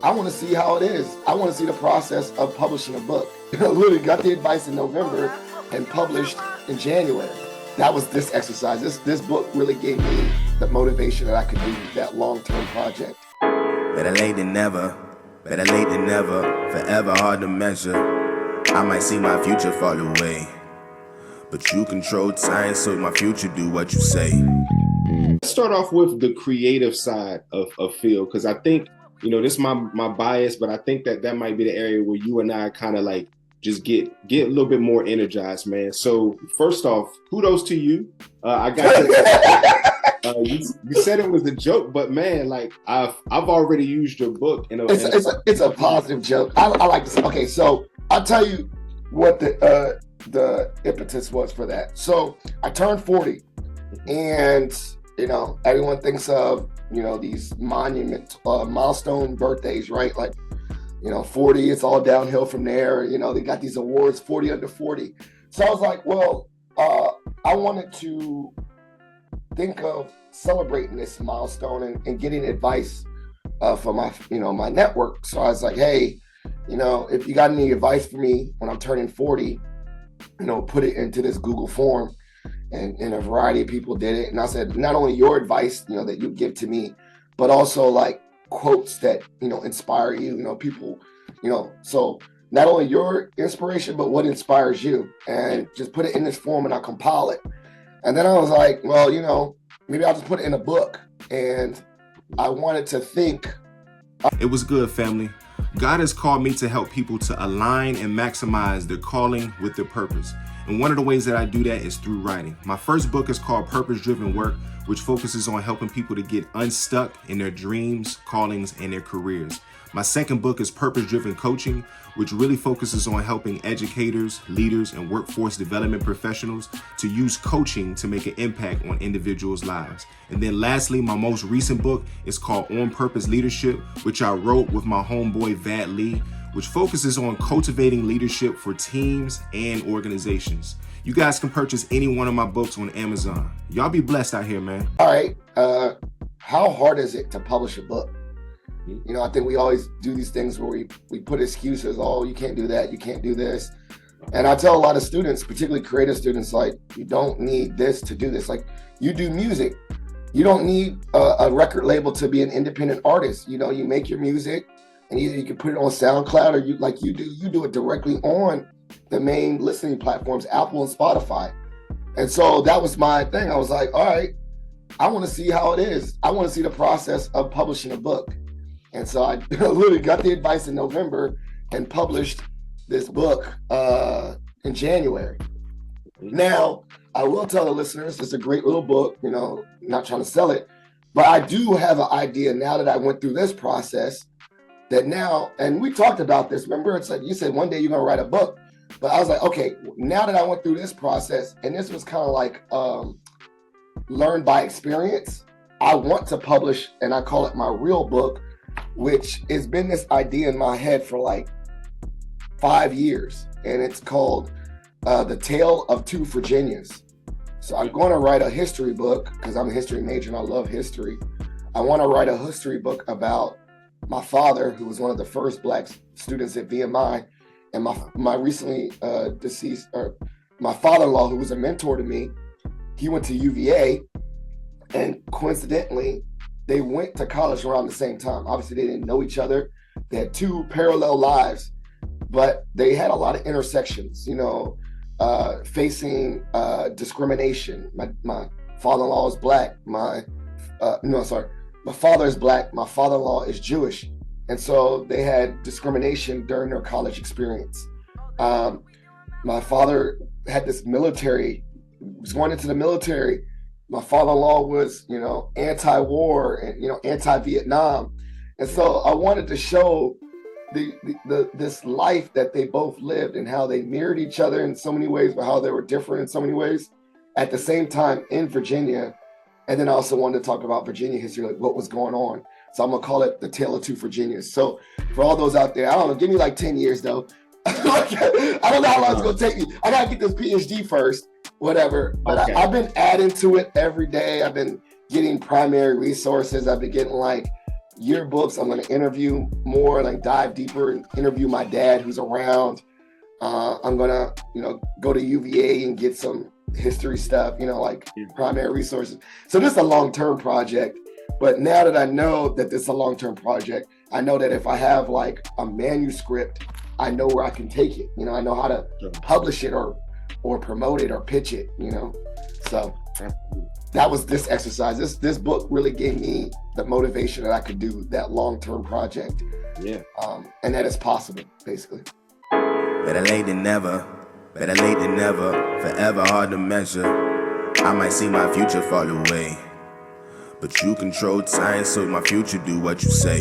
I want to see how it is. I want to see the process of publishing a book. Literally got the advice in November and published in January. That was this exercise. This book really gave me the motivation that I could do that long-term project. Better late than never, better late than never, forever hard to measure. I might see my future fall away, but you control time, so my future do what you say. Let's start off with the creative side of Phil, because I think, this is my bias, but I think that might be the area where you and I kind of like just get a little bit more energized, man. So first off, kudos to you. I got to, you said it was a joke, but man, like I've already used your book. It's a positive joke. I like this. Okay, so I'll tell you what the impetus was for that. So I turned 40, and everyone thinks of these milestone birthdays, right? Like 40, it's all downhill from there. They got these awards, 40 under 40. So I was like, well, I wanted to think of celebrating this milestone and getting advice for my network. So I was like, hey, if you got any advice for me when I'm turning 40, put it into this Google form. And a variety of people did it. And I said, not only your advice, that you give to me, but also like quotes that, inspire you, people, so not only your inspiration, but what inspires you, and just put it in this form and I'll compile it. And then I was like, well, maybe I'll just put it in a book. And I wanted to think. It was good, family. God has called me to help people to align and maximize their calling with their purpose. And one of the ways that I do that is through writing. My first book is called Purpose Driven Work, which focuses on helping people to get unstuck in their dreams, callings, and their careers. My second book is Purpose Driven Coaching, which really focuses on helping educators, leaders, and workforce development professionals to use coaching to make an impact on individuals' lives. And then lastly, my most recent book is called On Purpose Leadership, which I wrote with my homeboy Vad Lee, which focuses on cultivating leadership for teams and organizations. You guys can purchase any one of my books on Amazon. Y'all be blessed out here, man. All right. How hard is it to publish a book? I think we always do these things where we put excuses. Oh, you can't do that. You can't do this. And I tell a lot of students, particularly creative students, like, you don't need this to do this. Like, you do music. You don't need a record label to be an independent artist. You make your music, and either you can put it on SoundCloud, or you do it directly on the main listening platforms, Apple and Spotify. And so that was my thing. I was like, all right, I want to see how it is. I want to see the process of publishing a book. And so I literally got the advice in November and published this book in January. Now, I will tell the listeners, it's a great little book, not trying to sell it, but I do have an idea now that I went through this process that now, and we talked about this, remember, it's like you said one day you're gonna write a book, but I was like, okay, now that I went through this process, and this was kind of like learned by experience, I want to publish, and I call it my real book, which has been this idea in my head for like 5 years, and it's called The Tale of Two Virginias. So I'm going to write a history book because I'm a history major and I love history. I want to write a history book about my father, who was one of the first Black students at VMI, and my recently deceased, or my father-in-law, who was a mentor to me. He went to UVA, and coincidentally, they went to college around the same time. Obviously, they didn't know each other. They had two parallel lives, but they had a lot of intersections, facing discrimination. My father-in-law is Black. My father is Black. My father-in-law is Jewish. And so they had discrimination during their college experience. My father had this military, was going into the military. My father-in-law was, anti-war and, anti-Vietnam. And so I wanted to show this life that they both lived and how they mirrored each other in so many ways, but how they were different in so many ways at the same time in Virginia. And then I also wanted to talk about Virginia history, like what was going on. So I'm gonna call it The Tale of Two Virginias. So for all those out there, I don't know, give me like 10 years though. I don't know how long it's gonna take me. I gotta get this PhD first, whatever. But okay. I've been adding to it every day. I've been getting primary resources. I've been getting like yearbooks. I'm going to interview more, like dive deeper and interview my dad who's around. I'm going to, go to UVA and get some history stuff, like primary resources. So this is a long-term project. But now that I know that this is a long-term project, I know that if I have like a manuscript, I know where I can take it. I know how to publish it or promote it or pitch it, So that was this exercise. This book really gave me the motivation that I could do that long-term project. Yeah. And that it's possible, basically. Better late than never, forever hard to measure. I might see my future fall away, but you control time, so my future do what you say.